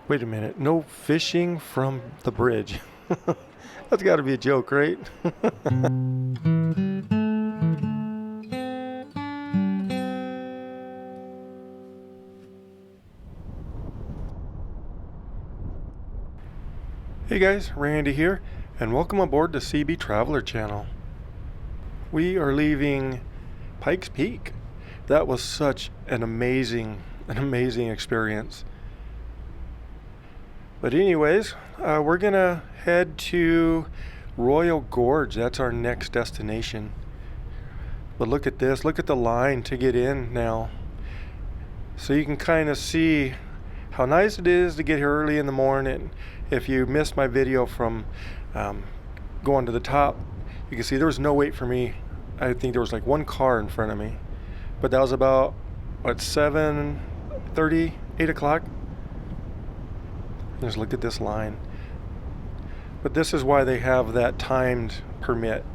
Wait a minute. No fishing from the bridge. That's got to be a joke, right? Hey guys, Randy here, and welcome aboard the Seabee Traveler channel. We are leaving Pikes Peak. That was such an amazing experience. But anyways, we're gonna head to Royal Gorge. That's our next destination. But look at this, look at the line to get in now. So you can kind of see how nice it is to get here early in the morning. If you missed my video from going to the top, you can see there was no wait for me. I think there was like one car in front of me. But that was about, what, 7:30, 8 o'clock? Just look at this line. But this is why they have that timed permit.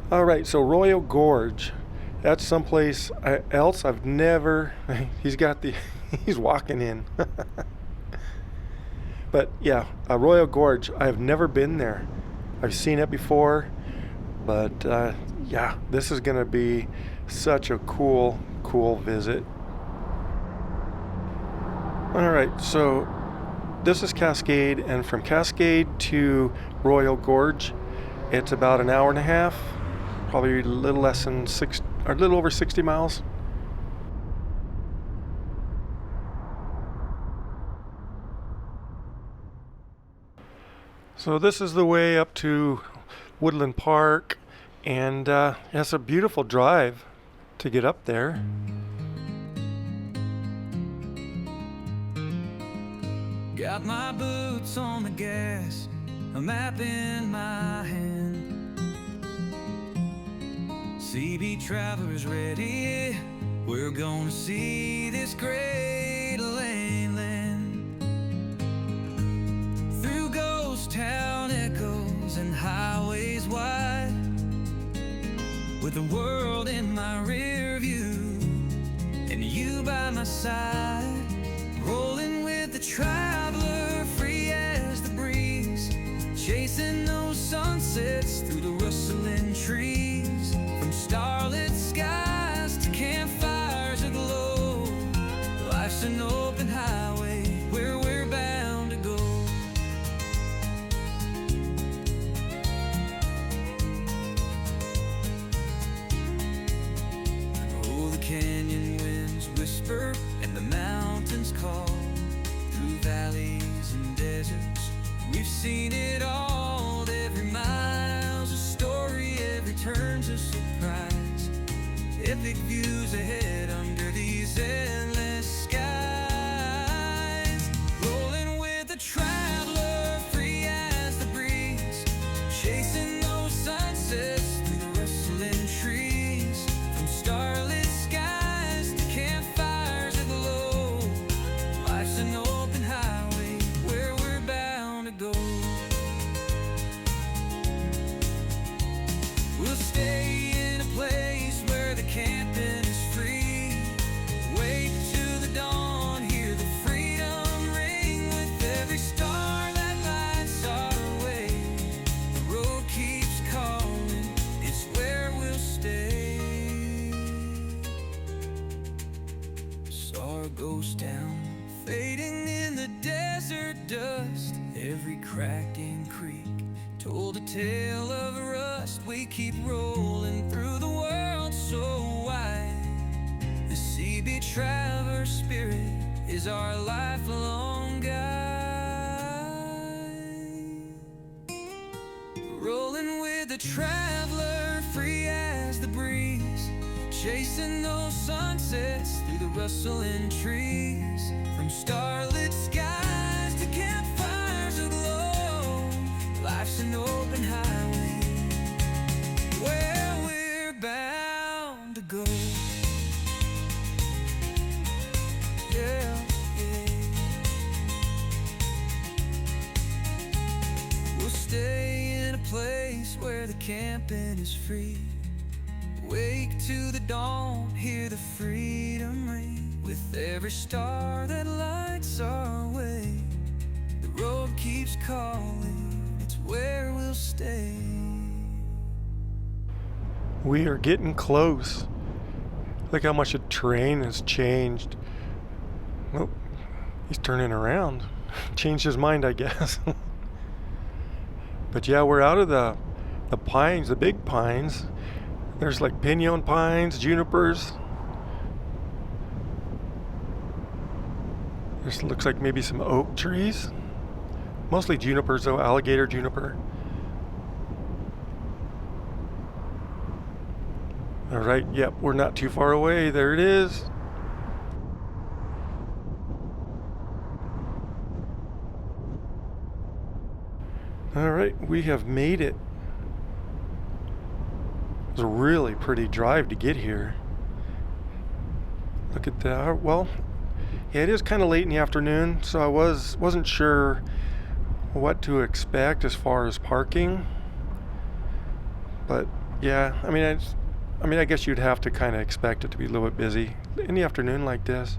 All right, so Royal Gorge. That's someplace else I've never, he's walking in. But yeah, Royal Gorge, I have never been there. I've seen it before, but yeah, this is gonna be such a cool visit. All right, so this is Cascade, and from Cascade to Royal Gorge, it's about an hour and a half, probably a little less than a little over 60 miles. So this is the way up to Woodland Park, and it's a beautiful drive to get up there. Got my boots on the gas, a map in my hand. Seabee Traveler's ready, we're gonna see this great land. Through ghost town echoes and highways wide, with the world in my rear view and you by my side. Rolling with the traveler, free as the breeze, chasing those sunsets through the rustling trees. From starlit skies to campfires aglow, life's an open highway where we're bound to go. Oh, the canyon winds whisper and the mountains call. Through valleys and deserts, we've seen it all. Every mile's a story, every turn's a surprise. Epic views ahead under these endless skies. Rolling with the traveler, free as the breeze, chasing those sunsets through the rustling trees. From starlit skies to campfires aglow, life's an open highway where we're bound to go. We'll stay in a place where the camping is free. Wake to the dawn, hear the freedom ring. With every star that lights our way, the road keeps calling, it's where we'll stay. Saw a ghost town fading in the desert dust. Every crack and creek told a tale of rust. We keep rolling through the world so wide. The Seabee Traveler spirit is our lifelong guide. Rolling with the traveler, free as the breeze, chasing those sunsets through the rustling trees. From starlit skies to campfires aglow, life's an open highway where we're bound to go. Yeah, yeah. We'll stay in a place where the camping is free. Wake to the dawn, hear the freedom ring. With every star that lights our way, the road keeps calling, it's where we'll stay. We are getting close. Look how much the terrain has changed. Oh, he's turning around. Changed his mind, I guess. But yeah, we're out of the pines, the big pines. There's like pinon pines, junipers. This looks like maybe some oak trees. Mostly junipers though, alligator juniper. All right, yep, we're not too far away. There it is. All right, we have made it. It was a really pretty drive to get here. Look at that. Well, yeah, it is kind of late in the afternoon, so I wasn't sure what to expect as far as parking. But yeah, I mean, I guess you'd have to kind of expect it to be a little bit busy in the afternoon like this.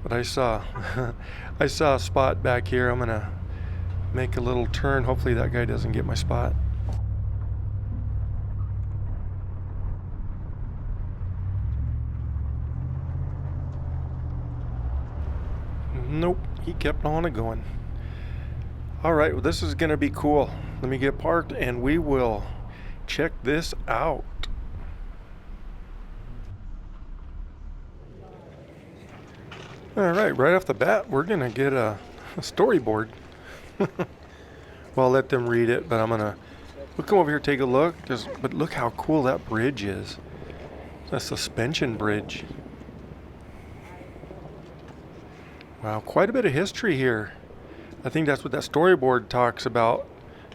But I saw I saw a spot back here. I'm gonna make a little turn. Hopefully that guy doesn't get my spot. Nope, he kept on going. All right, well, this is gonna be cool. Let me get parked and we will check this out. All right off the bat, we're gonna get a storyboard. Well, I'll let them read it, but we'll come over here, take a look. But look how cool that bridge is. That suspension bridge. Wow, quite a bit of history here. I think that's what that storyboard talks about,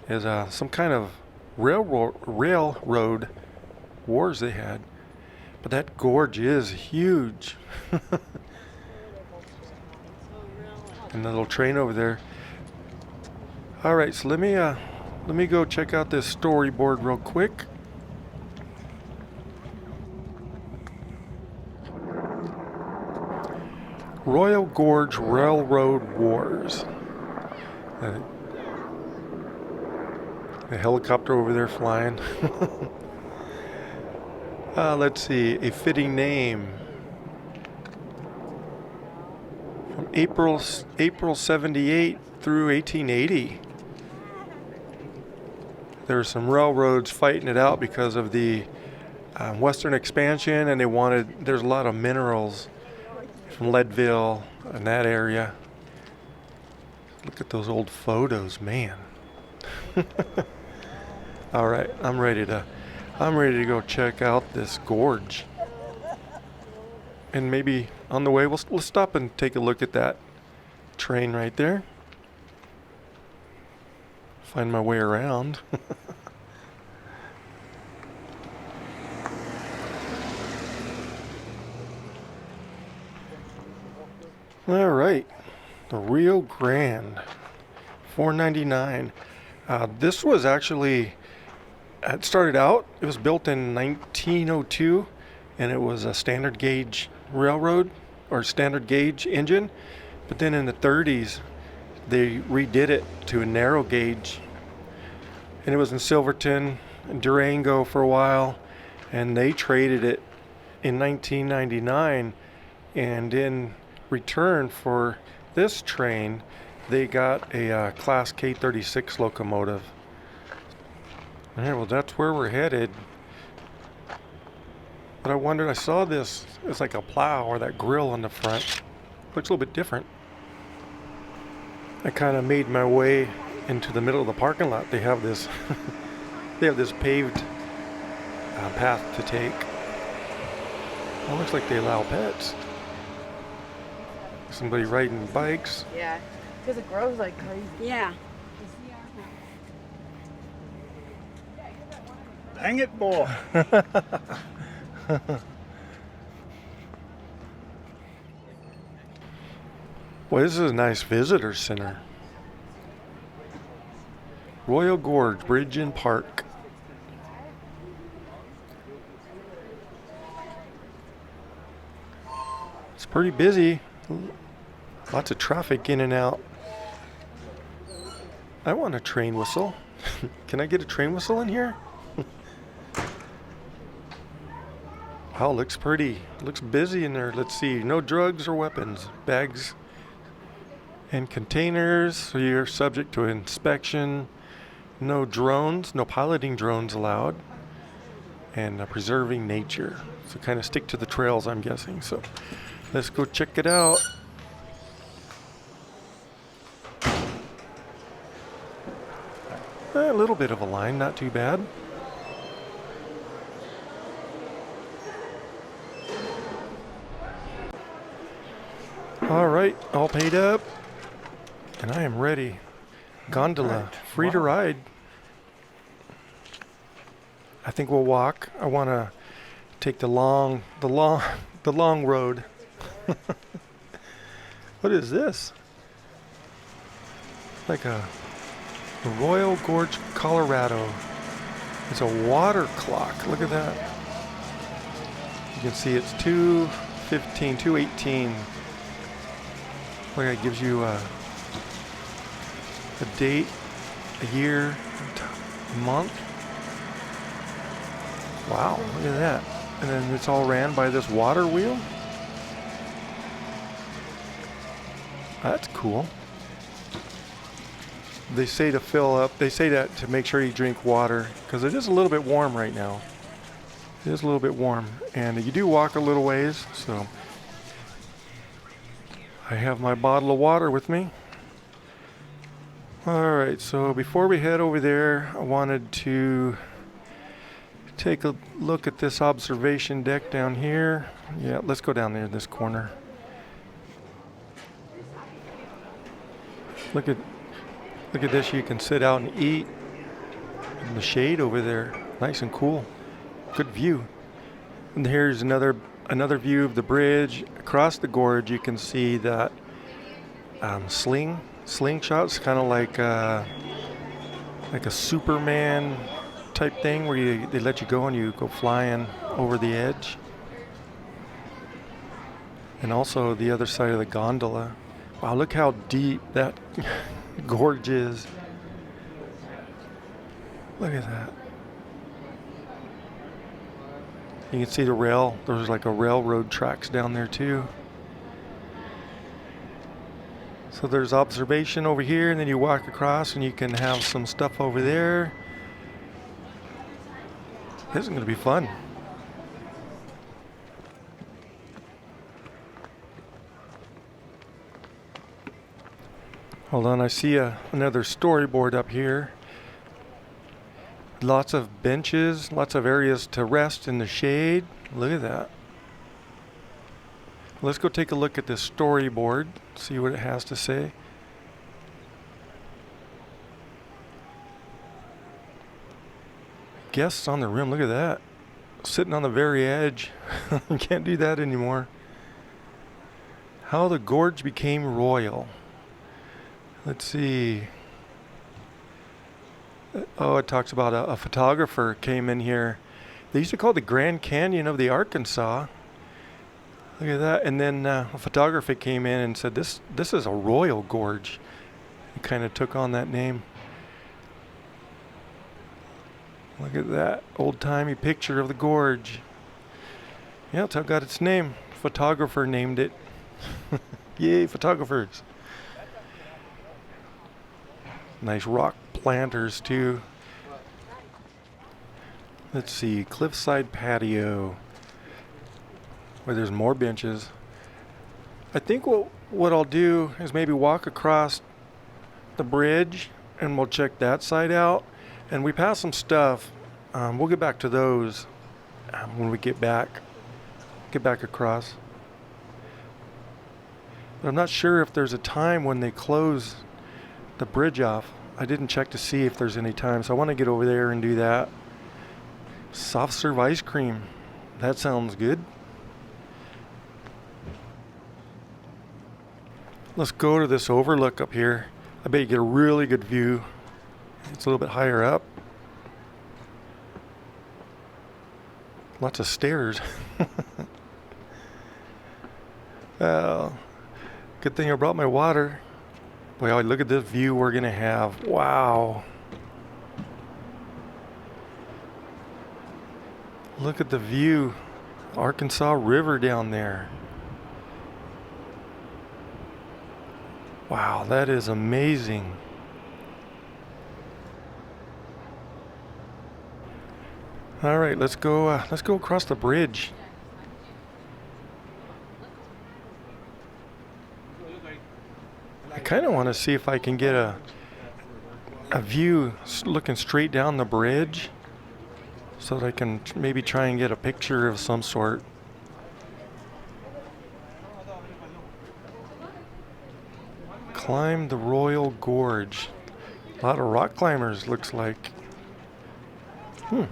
is some kind of railroad wars they had. But that gorge is huge. And the little train over there. All right, so let me go check out this storyboard real quick. Royal Gorge Railroad Wars. The helicopter over there flying. Let's see, a fitting name. From April 78 through 1880. There were some railroads fighting it out because of the western expansion, and there's a lot of minerals from Leadville and that area. Look at those old photos, man. All right, I'm ready to go check out this gorge. And maybe on the way we'll stop and take a look at that train right there. Find my way around. All right, the Rio Grande, $4.99. This was actually, it started out, it was built in 1902, and it was a standard gauge railroad or standard gauge engine. But then in the 30s, they redid it to a narrow gauge, and it was in Silverton and Durango for a while, and they traded it in 1999, and in return for this train they got a class K36 locomotive. All right, well, that's where we're headed. But I wondered, I saw this, it's like a plow or that grill on the front. Looks a little bit different. I kind of made my way into the middle of the parking lot. They have this they have this paved path to take. It looks like they allow pets. Somebody riding bikes. Yeah, because it grows like crazy. Yeah. Dang it, boy. Well, this is a nice visitor center. Royal Gorge Bridge and Park. Pretty busy. Lots of traffic in and out. I want a train whistle. Can I get a train whistle in here? Wow, looks pretty. Looks busy in there. Let's see. No drugs or weapons. Bags and containers. So you're subject to inspection. No drones. No piloting drones allowed. And preserving nature. So kind of stick to the trails, I'm guessing. So let's go check it out. A little bit of a line, not too bad. All right, all paid up, and I am ready. Gondola, free to ride. I think we'll walk. I want to take the long road. What is this? Like a Royal Gorge, Colorado. It's a water clock. Look at that. You can see it's 2:15, 2:18. Look, it gives you a date, a year, a month. Wow, look at that. And then it's all ran by this water wheel. That's cool. They say to fill up, they say that to make sure you drink water, because it is a little bit warm right now. It is a little bit warm, and you do walk a little ways, so I have my bottle of water with me. All right, so before we head over there, I wanted to take a look at this observation deck down here. Yeah, let's go down there in this corner. Look at this. You can sit out and eat in the shade over there. Nice and cool. Good view. And here's another view of the bridge. Across the gorge, you can see that slingshots, kind of like a Superman type thing where they let you go and you go flying over the edge. And also the other side of the gondola. Wow, look how deep that gorge is. Look at that. You can see the rail. There's like a railroad tracks down there too. So there's observation over here, and then you walk across and you can have some stuff over there. This is going to be fun. Hold on, I see another storyboard up here. Lots of benches, lots of areas to rest in the shade. Look at that. Let's go take a look at this storyboard, see what it has to say. Guests on the rim, look at that. Sitting on the very edge. You can't do that anymore. How the gorge became royal. Let's see. Oh, it talks about a photographer came in here. They used to call it the Grand Canyon of the Arkansas. Look at that. And then a photographer came in and said, this is a royal gorge. It kind of took on that name. Look at that old-timey picture of the gorge. Yeah, that's how it got its name. Photographer named it. Yay, photographers. Nice rock planters too. Let's see, cliffside patio where there's more benches. I think what I'll do is maybe walk across the bridge and we'll check that side out. And we passed some stuff. We'll get back to those when we get back across. But I'm not sure if there's a time when they close the bridge off. I didn't check to see if there's any time, so I want to get over there and do that. Soft serve ice cream. That sounds good. Let's go to this overlook up here. I bet you get a really good view. It's a little bit higher up. Lots of stairs. Good thing I brought my water. Boy, look at this view we're gonna have. Wow. Look at the view. Arkansas River down there. Wow, that is amazing. All right, let's go across the bridge. I kind of want to see if I can get a view looking straight down the bridge so that I can maybe try and get a picture of some sort. Climb the Royal Gorge. A lot of rock climbers, looks like. Look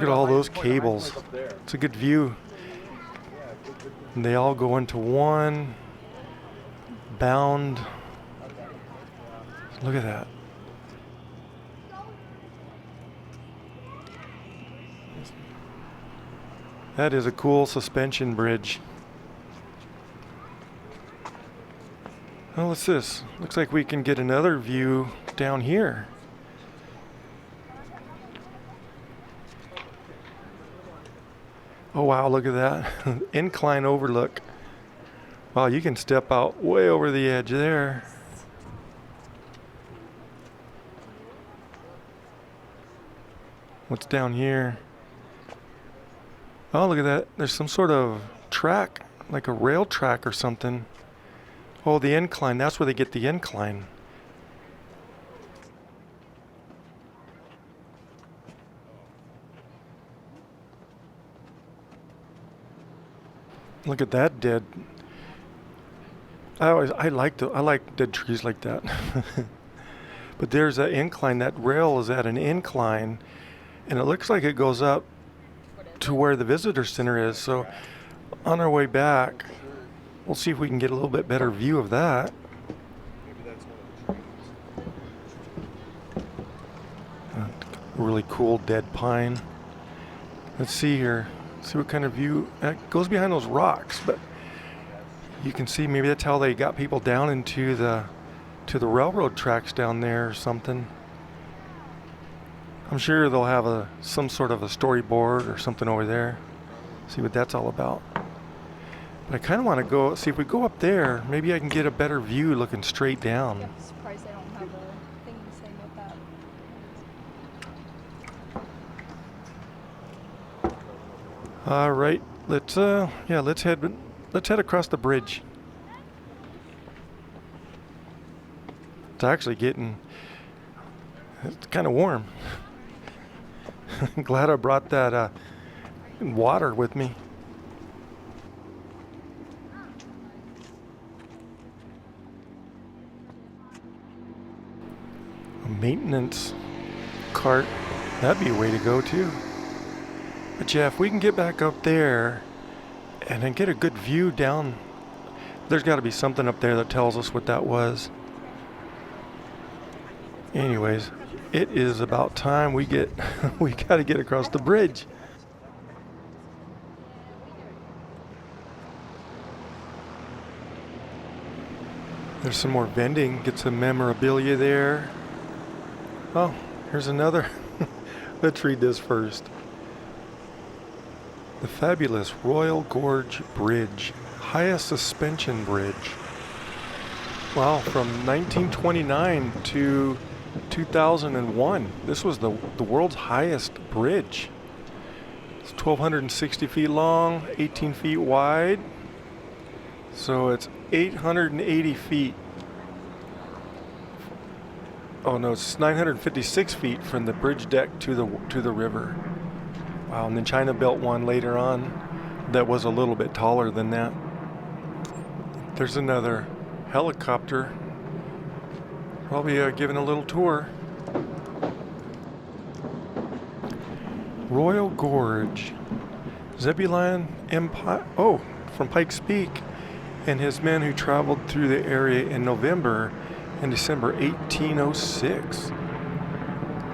at all those cables. It's a good view. And they all go into one bound. Look at that. That is a cool suspension bridge. Oh, what's this? Looks like we can get another view down here. Oh wow, look at that. Incline overlook. Wow, you can step out way over the edge there. What's down here? Oh, look at that. There's some sort of track, like a rail track or something. Oh, the incline. That's where they get the incline. Look at that dead. I like dead trees like that. But there's an incline. That rail is at an incline, and it looks like it goes up to where the visitor center is. So on our way back, we'll see if we can get a little bit better view of that. Really cool dead pine. Let's see here. See what kind of view. That goes behind those rocks, but you can see maybe that's how they got people down into the railroad tracks down there or something. I'm sure they'll have some sort of a storyboard or something over there. See what that's all about. But I kind of want to go see if we go up there. Maybe I can get a better view looking straight down. Yeah, I'm surprised they don't have a thing saying about that. All right, let's head across the bridge. It's actually it's kind of warm. I'm glad I brought that water with me. A maintenance cart, that'd be a way to go too. But yeah, if we can get back up there and then get a good view down, there's got to be something up there that tells us what that was. Anyways, it is about time we got to get across the bridge. There's some more vending, get some memorabilia there. Oh, here's another. Let's read this first. The fabulous Royal Gorge Bridge, highest suspension bridge. Wow, from 1929 to 2001, this was the world's highest bridge. It's 1,260 feet long, 18 feet wide, so it's 880 feet. Oh no, it's 956 feet from the bridge deck to the river. Wow, and then China built one later on that was a little bit taller than that. There's another helicopter, probably giving a little tour. Royal Gorge, Zebulon Empire. Oh, from Pikes Peak, and his men who traveled through the area in November and December 1806.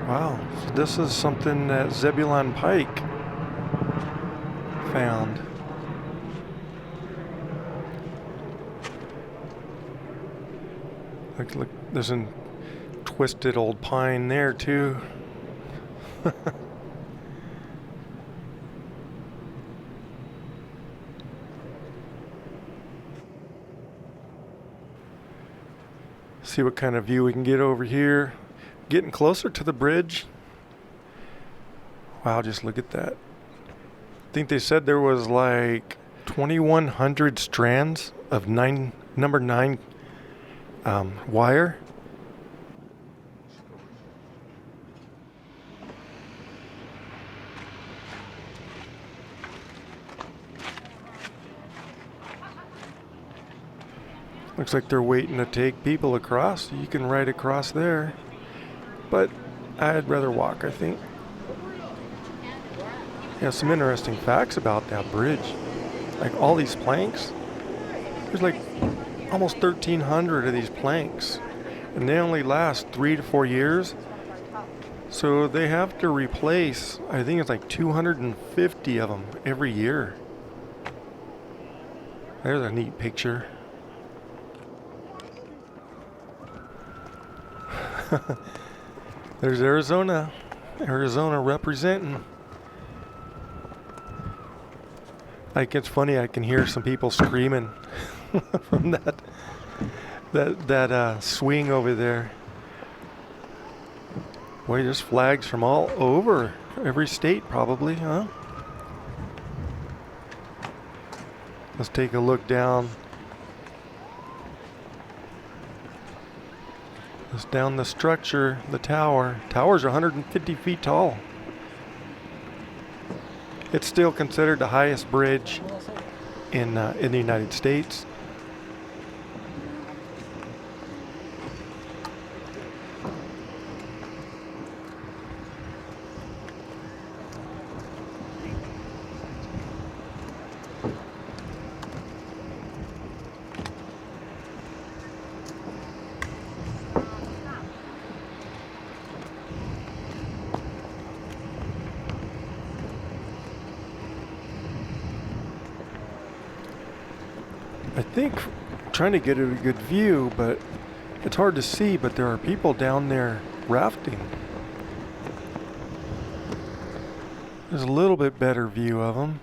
Wow, so this is something that Zebulon Pike found. Look, there's a twisted old pine there too. See what kind of view we can get over here. Getting closer to the bridge. Wow, just look at that. I think they said there was like 2,100 strands of number 9 wire. Looks like they're waiting to take people across. You can ride across there, but I'd rather walk, I think. Yeah, some interesting facts about that bridge. Like all these planks, there's like almost 1,300 of these planks, and they only last 3 to 4 years. So they have to replace, I think it's like 250 of them every year. There's a neat picture. There's Arizona representing. Like, it's funny, I can hear some people screaming from that swing over there. Boy, there's flags from all over, every state probably, huh? Let's take a look down. It's down the structure, the tower. Tower's 150 feet tall. It's still considered the highest bridge in the United States. I think trying to get a good view, but it's hard to see, but there are people down there rafting. There's a little bit better view of them.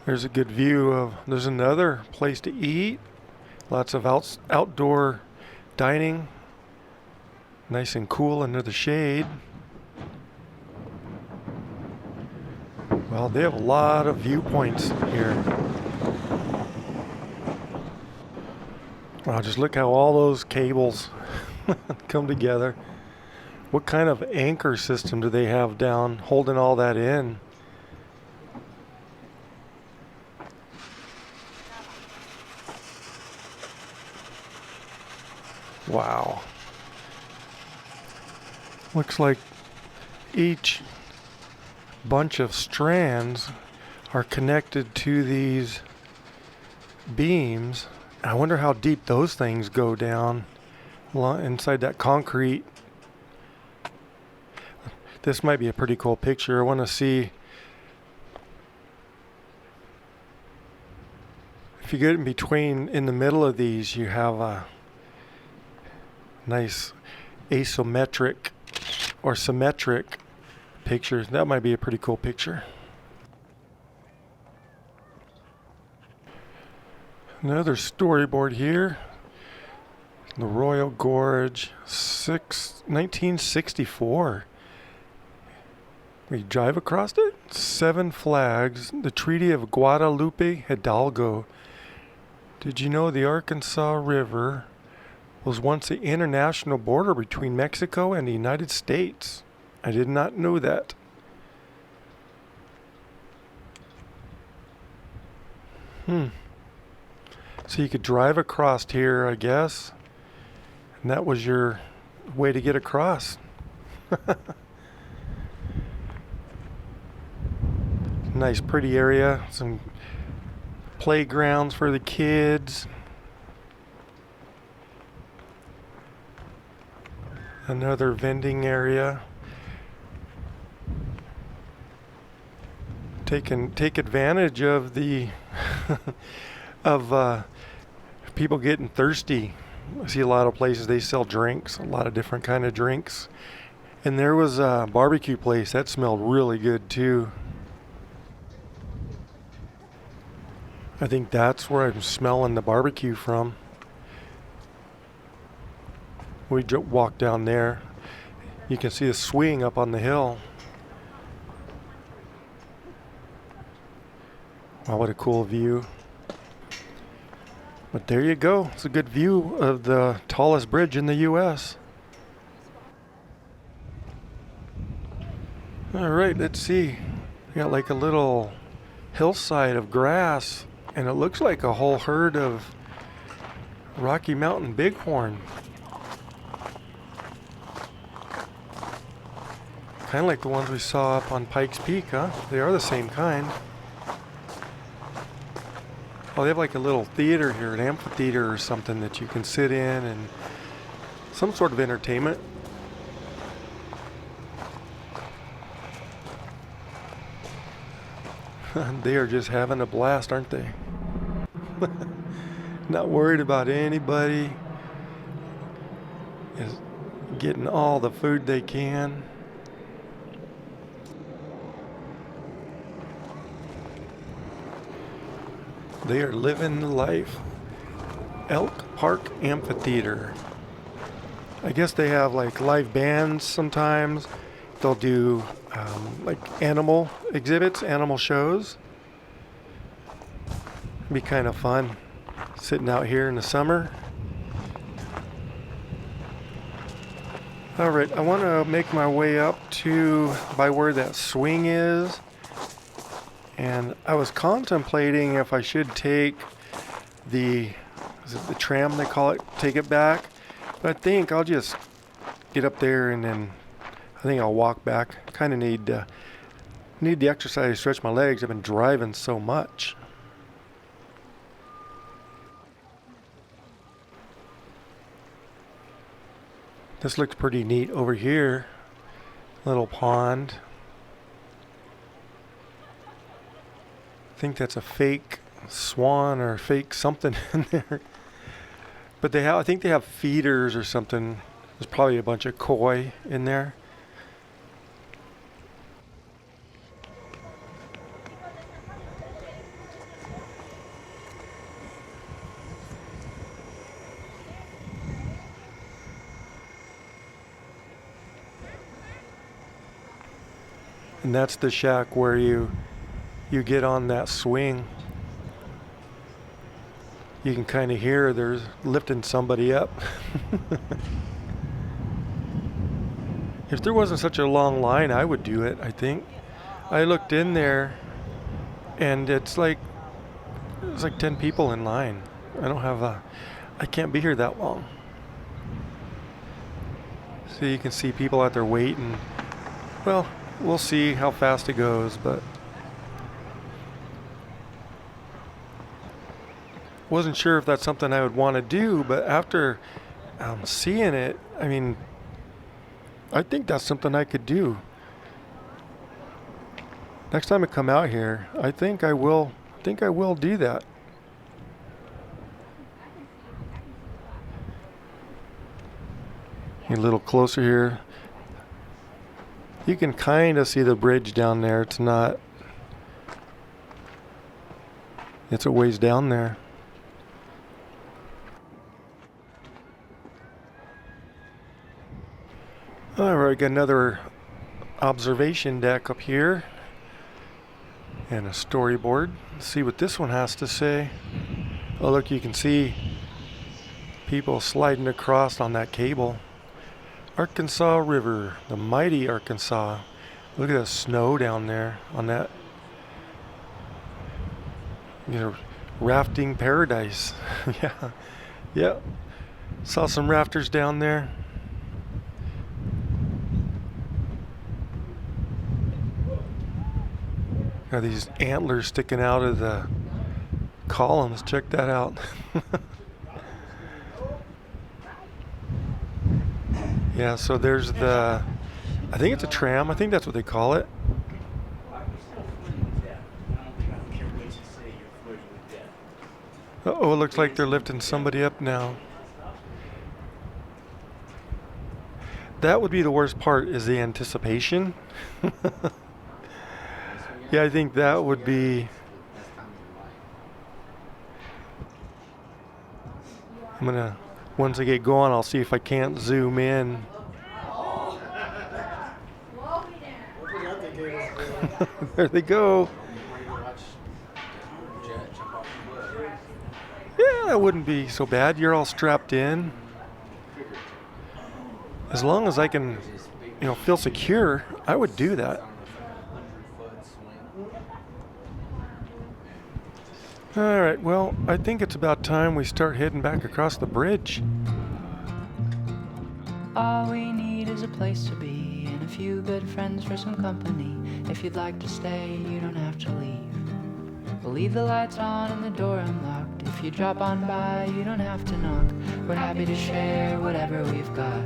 There's a good view of, there's another place to eat. Lots of outdoor dining. Nice and cool under the shade. Well, they have a lot of viewpoints here. Wow, just look how all those cables come together. What kind of anchor system do they have down holding all that in? Wow. Looks like each bunch of strands are connected to these beams. I wonder how deep those things go down inside that concrete. This might be a pretty cool picture. I want to see if you get in between, in the middle of these, you have a nice asymmetric or symmetric picture. That might be a pretty cool picture. Another storyboard here. The Royal Gorge, 1964. We drive across it. 7 flags. The Treaty of Guadalupe Hidalgo. Did you know the Arkansas River was once the international border between Mexico and the United States? I did not know that. So you could drive across here, I guess, and that was your way to get across. Nice, pretty area. Some playgrounds for the kids. Another vending area. Take advantage of the of people getting thirsty. I see a lot of places they sell drinks, a lot of different kind of drinks. And there was a barbecue place that smelled really good too. I think that's where I'm smelling the barbecue from. We walked down there. You can see the swing up on the hill. Wow, what a cool view. But there you go. It's a good view of the tallest bridge in the U.S. All right, let's see. We got like a little hillside of grass, and it looks like a whole herd of Rocky Mountain bighorn. Kind of like the ones we saw up on Pikes Peak, huh? They are the same kind. Oh, they have like a little theater here, an amphitheater or something that you can sit in and some sort of entertainment. They are just having a blast, aren't they? Not worried about anybody. Just getting all the food they can. They are living the life. Elk Park Amphitheater. I guess they have like live bands sometimes. They'll do like animal exhibits, animal shows. It'd be kind of fun sitting out here in the summer. All right, I want to make my way up to by where that swing is. And I was contemplating if I should take is it the tram they call it, take it back. But I think I'll just get up there and then I think I'll walk back. Kind of need the exercise to stretch my legs. I've been driving so much. This looks pretty neat over here. Little pond. I think that's a fake swan or fake something in there. But I think they have feeders or something. There's probably a bunch of koi in there. And that's the shack where you get on that swing. You can kind of hear they're lifting somebody up. If there wasn't such a long line, I would do it, I think. I looked in there and it's like 10 people in line. I can't be here that long. So you can see people out there waiting. Well, we'll see how fast it goes, but wasn't sure if that's something I would want to do, but after seeing it, I mean, I think that's something I could do. Next time I come out here, I think I will do that. A little closer here. You can kind of see the bridge down there. It's a ways down there. All right, got another observation deck up here and a storyboard. Let's see what this one has to say. Oh, look, you can see people sliding across on that cable. Arkansas River, the mighty Arkansas. Look at the snow down there on that. Rafting paradise. Yeah. Saw some rafters down there. Got these antlers sticking out of the columns. Check that out. Yeah, so there's the, I think it's a tram. I think that's what they call it. Oh, it looks like they're lifting somebody up now. That would be the worst part, is the anticipation. Yeah, I think that would be. I'm gonna, once I get going, I'll see if I can't zoom in. There they go. Yeah, that wouldn't be so bad. You're all strapped in. As long as I can, feel secure, I would do that. All right, well, I think it's about time we start heading back across the bridge. All we need is a place to be and a few good friends for some company. If you'd like to stay, you don't have to leave. We'll leave the lights on and the door unlocked. If you drop on by, you don't have to knock. We're happy to share whatever we've got.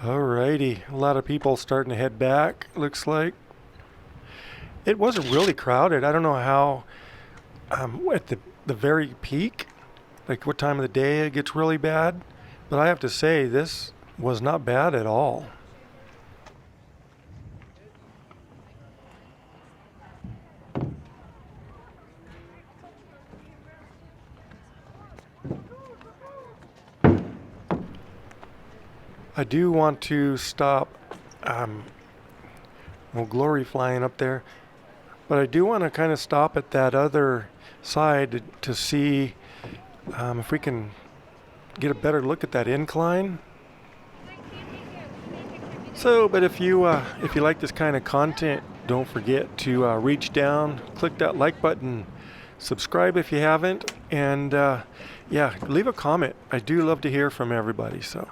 Alrighty, a lot of people starting to head back, looks like. It wasn't really crowded. I don't know how, at the very peak, like what time of the day it gets really bad, but I have to say this was not bad at all. I do want to stop, glory flying up there, but I do want to kind of stop at that other side to see if we can get a better look at that incline. So, but if you like this kind of content, don't forget to reach down, click that like button, subscribe if you haven't, and yeah, leave a comment. I do love to hear from everybody, so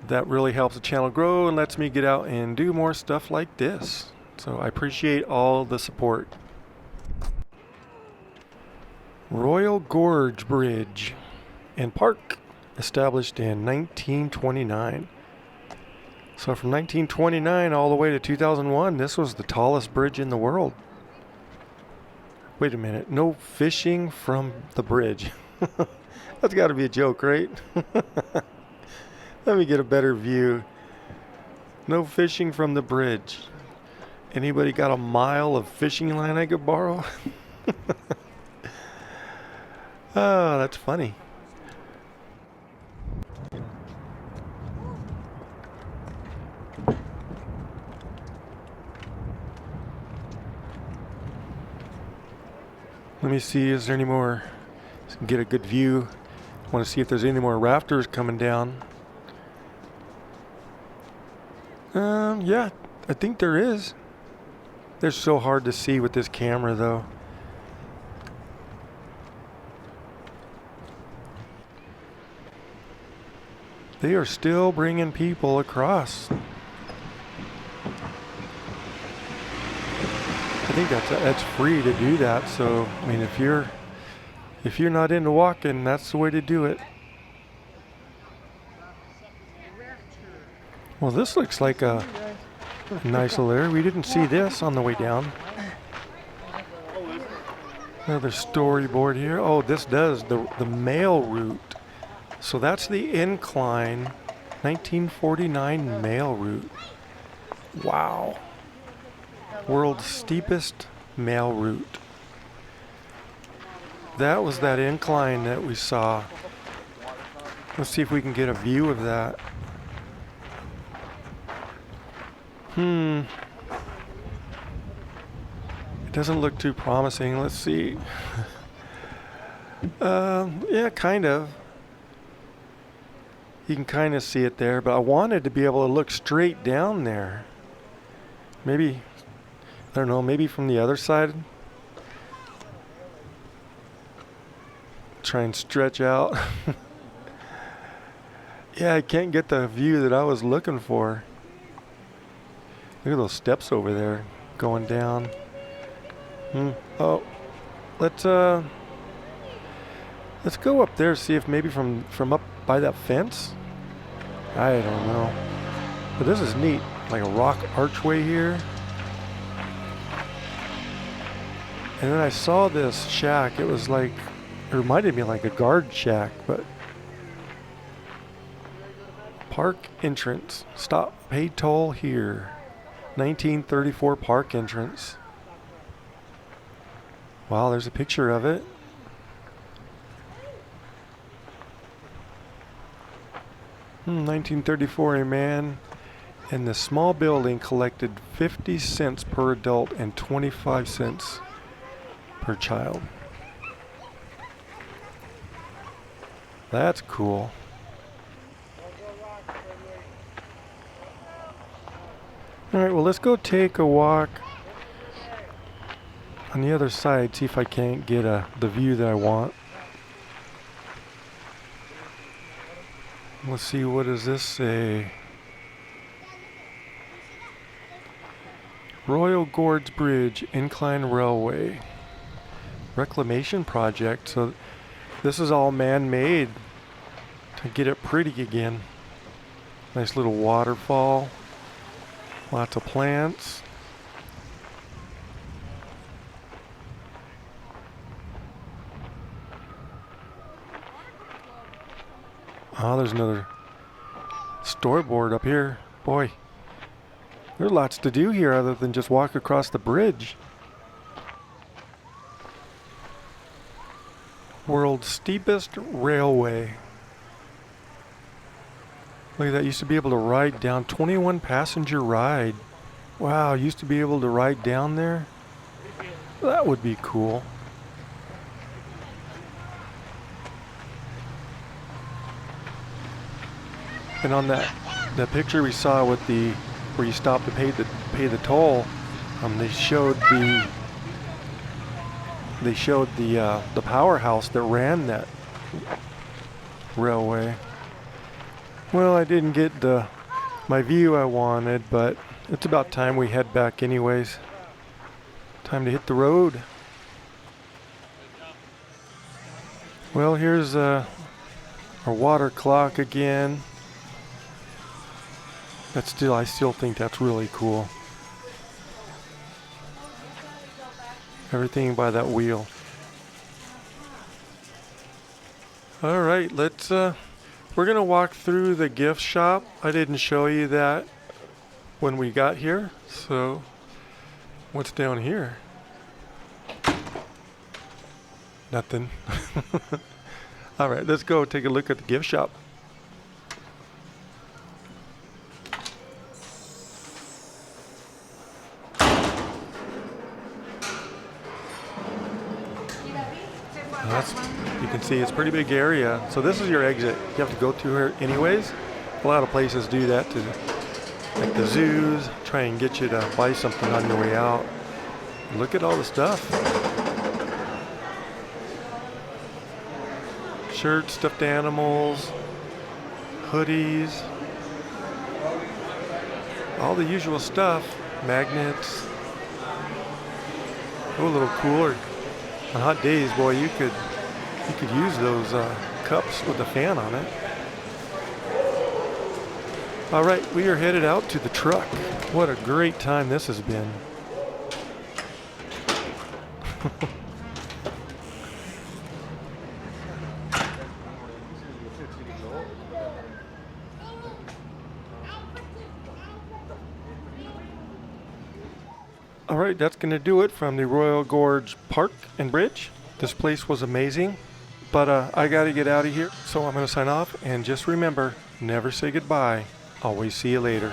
that really helps the channel grow and lets me get out and do more stuff like this. So I appreciate all the support. Royal Gorge Bridge and Park, established in 1929. So from 1929 all the way to 2001, this was the tallest bridge in the world. Wait a minute, no fishing from the bridge. That's got to be a joke, right? Let me get a better view. No fishing from the bridge. Anybody got a mile of fishing line I could borrow? Oh, that's funny. Let me see, is there any more? So I can get a good view. I want to see if there's any more rafters coming down. Yeah, I think there is. They're so hard to see with this camera, though. They are still bringing people across. I think that's free to do that. So, I mean, if you're not into walking, that's the way to do it. Well, this looks like a nice little area. We didn't see this on the way down. Another storyboard here. Oh, this does the mail route. So that's the incline, 1949 mail route. Wow. World's steepest mail route. That was that incline that we saw. Let's see if we can get a view of that. It doesn't look too promising. Let's see. Yeah, kind of. You can kind of see it there, but I wanted to be able to look straight down there. Maybe, I don't know, maybe from the other side. Try and stretch out. Yeah, I can't get the view that I was looking for. Look at those steps over there going down. Oh, let's go up there, see if maybe from up by that fence. I don't know, but this is neat. Like a rock archway here. And then I saw this shack. It was like, it reminded me like a guard shack, but park entrance. Stop, pay toll here. 1934 park entrance. Wow, there's a picture of it. Hmm, 1934, a man in the small building collected 50 cents per adult and 25 cents per child. That's cool. Alright, well, let's go take a walk on the other side, see if I can't get the view that I want. Let's see, what does this say? Royal Gorge Bridge, incline railway. Reclamation project. So this is all man-made to get it pretty again. Nice little waterfall. Lots of plants. Oh, there's another storyboard up here. Boy, there's lots to do here other than just walk across the bridge. World's steepest railway. Look at that, used to be able to ride down, 21 passenger ride. Wow, used to be able to ride down there? That would be cool. And on that picture we saw with the where you stop to pay the toll, they showed the powerhouse that ran that railway. Well, I didn't get my view I wanted, but it's about time we head back anyways. Time to hit the road. Well, here's our water clock again. I still think that's really cool. Everything by that wheel. All right, we're gonna walk through the gift shop. I didn't show you that when we got here. So what's down here? Nothing. All right, let's go take a look at the gift shop. You can see it's a pretty big area. So this is your exit. You have to go through here anyways. A lot of places do that to, like the zoos, try and get you to buy something on your way out. Look at all the stuff. Shirts, stuffed animals, hoodies, all the usual stuff. Magnets. Oh, a little cooler. On hot days, boy, you could use those cups with a fan on it. All right, we are headed out to the truck. What a great time this has been. All right, that's going to do it from the Royal Gorge Park and Bridge. This place was amazing, but I got to get out of here, so I'm going to sign off. And just remember, never say goodbye. Always see you later.